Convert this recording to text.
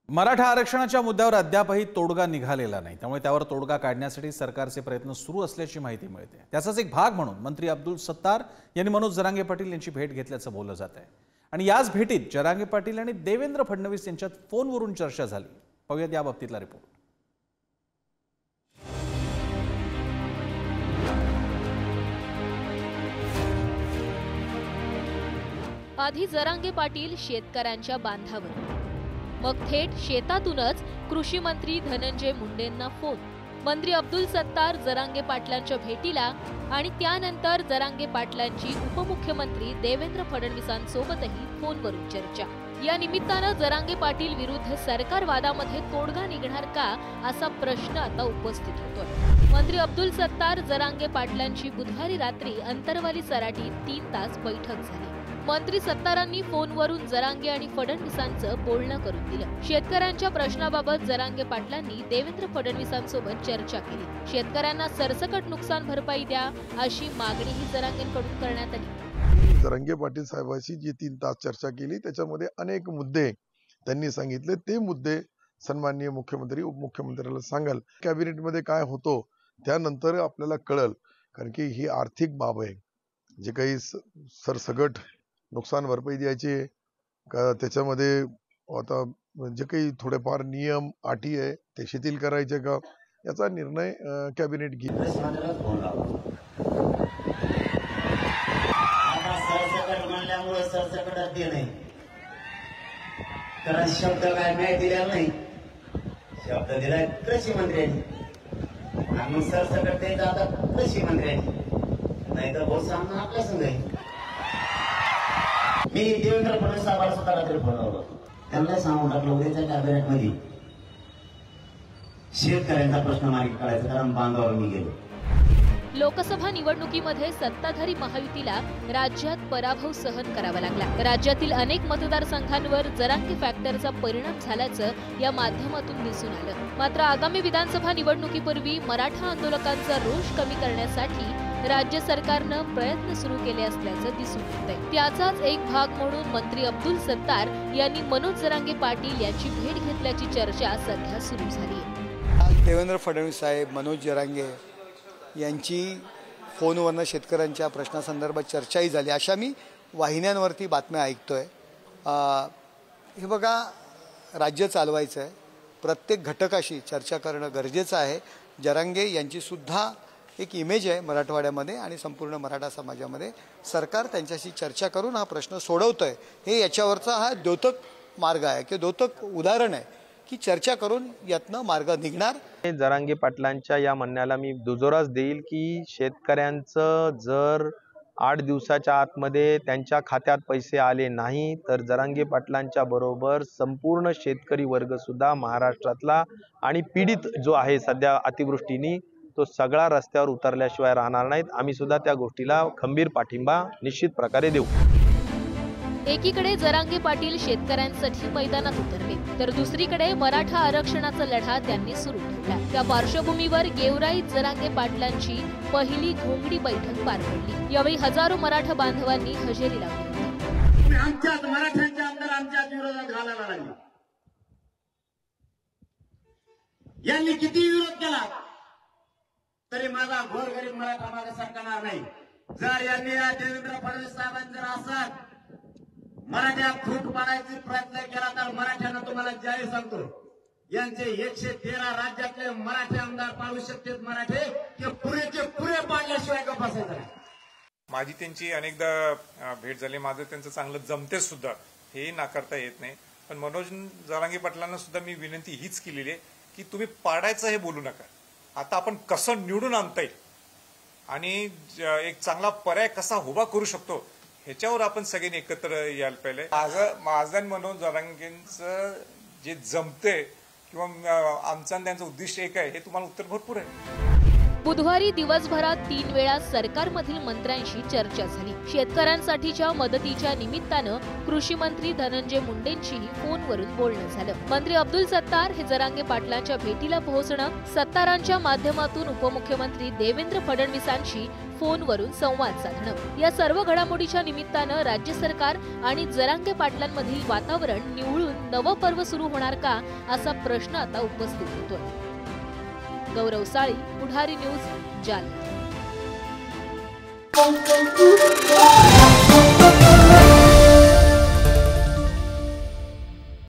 मराठा आरक्षणाच्या मुद्द्यावर अद्यापही तोडगा निघालेला नाही, त्यामुळे त्यावर तोडगा काढण्यासाठी सरकारचे प्रयत्न सुरू असल्याची माहिती मिळते। त्याचाच एक भाग म्हणून मंत्री अब्दुल सत्तार यांनी मनोज जरांगे पाटील यांची भेट घेतल्याचं बोललं जात आहे। आणि याच भेटीत जरांगे पाटील आणि देवेंद्र फडणवीस यांच्यात फोनवरून चर्चा झाली। पाहूयात या बाबतीतला रिपोर्ट। आधी जरांगे पाटील शेतकऱ्यांच्या बांधावर, मग थेट शेतातूनच कृषी मंत्री धनंजय मुंडेंना फोन। मंत्री अब्दुल सत्तार जरांगे पाटलांच्या भेटीला आणि त्यानंतर जरांगे पाटलांची उपमुख्यमंत्री देवेंद्र फडणवीसांसोबतही फोनवरून चर्चा। या निमित्तानं जरांगे पाटील विरुद्ध सरकार वादामध्ये तोडगा निघणार का असा प्रश्न आता उपस्थित होतोय। मंत्री अब्दुल सत्तार जरांगे पाटलांची बुधवारी रात्री अंतरवाली सराटीत 3 तास बैठक झाली। मंत्री सत्तारांनी फोनवरून जरांगे आणि फडणवीसांचं बोलणं करून दिलं। शेतकऱ्यांच्या प्रश्नाबाबत जरांगे पाटलांनी देवेंद्र फडणवीसांसोबत चर्चा केली। शेतकऱ्यांना सरसकट नुकसान भरपाई द्या अशी मागणीही जरांगेंकडून करण्यात आली। जरांगे पाटील साहेबांशी जी 3 तास चर्चा केली त्याच्यामध्ये अनेक मुद्दे त्यांनी सांगितले। ते मुद्दे सन्माननीय मुख्यमंत्री उपमुख्यमंत्र्याला सांगाल। कॅबिनेटमध्ये काय होतो त्यानंतर आपल्याला कळल, कारण की ही आर्थिक बाब आहे। जे काही सरसगट नुकसान भरपाई द्यायची का, त्याच्यामध्ये आता जे काही थोडेफार नियम अटी आहे ते शिथिल करायचे का, याचा निर्णय कॅबिनेट घेईल। कारण शब्द काय नाही दिलेला नाही, शब्द दिलाय कृषी मंत्र्यांनी आणि सरसकट द्यायचं आता कृषी मंत्र्यांनी, नाही तर बहुत सामना आपल्या संघ आहे। मी देवेंद्र फडणवीस साहेबांना सुद्धा रात्री बोलावलं, त्यांना सांगून टाकलं उद्याच्या कॅबिनेटमध्ये शेतकऱ्यांचा प्रश्न मार्गी काढायचा, कारण बांधावर मी गेलो। लोकसभा निवडणुकीमध्ये सत्ताधारी महायुतीला राज्यात पराभव सहन करावा लागला। राज्यातील अनेक मतदारसंघांवर जरांगे फॅक्टरचा परिणाम झाल्याचं या माध्यमातून दिसून आलं। मात्र आगामी विधानसभा निवडणुकीपूर्वी मराठा आंदोलकांचा रोष कमी करण्यासाठी राज्य सरकारनं प्रयत्न सुरू केले असल्याचं दिसून येतंय। त्याचाच एक भाग म्हणून मंत्री अब्दुल सत्तार यांनी मनोज जरांगे पाटील यांची भेट घेतल्याची चर्चा सध्या सुरू झाली आहे। देवेंद्र फडणवीस साहेब, मनोज जरांगे यांची फोनवरनं शेतकऱ्यांच्या प्रश्नासंदर्भात चर्चाही झाली, अशा मी वाहिन्यांवरती बातम्या ऐकतोय। हे बघा, राज्य चालवायचं आहे, प्रत्येक घटकाशी चर्चा करणं गरजेचं आहे। जरांगे यांची सुद्धा एक इमेज आहे मराठवाड्यामध्ये आणि संपूर्ण मराठा समाजामध्ये। सरकार त्यांच्याशी चर्चा करून हा प्रश्न सोडवतोय, हे याच्यावरचा हा द्योतक मार्ग आहे की द्योतक उदाहरण आहे की चर्चा करून यातनं मार्ग निघणार। जरांगे पाटलांच्या या म्हणण्याला मी दुजोराच देईल की शेतकऱ्यांचं जर 8 दिवसाच्या आतमध्ये त्यांच्या खात्यात पैसे आले नाही तर जरांगे पाटलांच्या बरोबर संपूर्ण शेतकरी वर्ग सुद्धा महाराष्ट्रातला आणि पीडित जो आहे सध्या अतिवृष्टीने, तो सगळा रस्त्यावर उतरल्याशिवाय राहणार नाहीत। आम्ही सुद्धा त्या गोष्टीला खंबीर पाठिंबा निश्चित प्रकारे देऊ। एकीकडे जरांगे पाटील शेतकऱ्यांसाठी मैदानात उतरले, तर दुसरीकडे मराठा आरक्षणाचा लढा त्यांनी सुरू ठेवला। त्या पार्श्वभूमीवर गेवराईत जरांगे पाटलांची पहिली घोंगडी बैठक पार पडली। यावेळी हजारो मराठा बांधवांनी हजेरी लावली। आमच्याच मराठ्यांचे आमदार आमच्याच विरोधात घालायला लागले। यांनी किती विरोध केला तरी माझा गोरगरीब मराठा मागे सरकणार नाही। जर यांनी देवेंद्र फडणवीस साहेबांनी जर असं मराठ्यात फूट पाडायचा प्रयत्न केला तर मराठ्यांना तुम्हाला जाहीर सांगतो, यांचे 113 राज्यातले मराठे आमदार पाडू शकतात मराठे, की पुरेचे पुरे पाडल्याशिवाय गप्प बसायचं नाही। माझी त्यांची अनेकदा भेट झाली, माझं त्यांचं चांगलं जमते सुद्धा, हे नाकारता येत नाही। पण मनोज जरांगे पाटलांना सुद्धा मी विनंती हीच केलेली आहे की तुम्ही पाडायचं हे बोलू नका, आता आपण कसं निवडून आणता येईल आणि एक चांगला पर्याय कसा उभा करू शकतो ह्याच्यावर आपण सगळ्यांनी एकत्र यायला पाहिजे। माझं मनोज जरांगेंचं जे जमते किंवा आमचं त्यांचं उद्दिष्ट एक आहे, हे तुम्हाला उत्तर भरपूर आहे। बुधवारी दिवसभरात 3 वेळा सरकारमधील मंत्र्यांशी चर्चा झाली। शेतकऱ्यांसाठीच्या मदतीच्या निमित्तानं कृषी मंत्री धनंजय मुंडेंशीही फोनवरून बोलणं झालं। मंत्री अब्दुल सत्तार हे जरांगे पाटलांच्या भेटीला पोहोचणं, सत्तारांच्या माध्यमातून उपमुख्यमंत्री देवेंद्र फडणवीसांशी फोनवरून संवाद साधणं, या सर्व घडामोडीच्या निमित्तानं राज्य सरकार आणि जरांगे पाटलांमधील वातावरण निवळून नवं पर्व सुरू होणार का, असा प्रश्न आता उपस्थित होतोय। गौरव साळी, पुढारी न्यूज, जालना।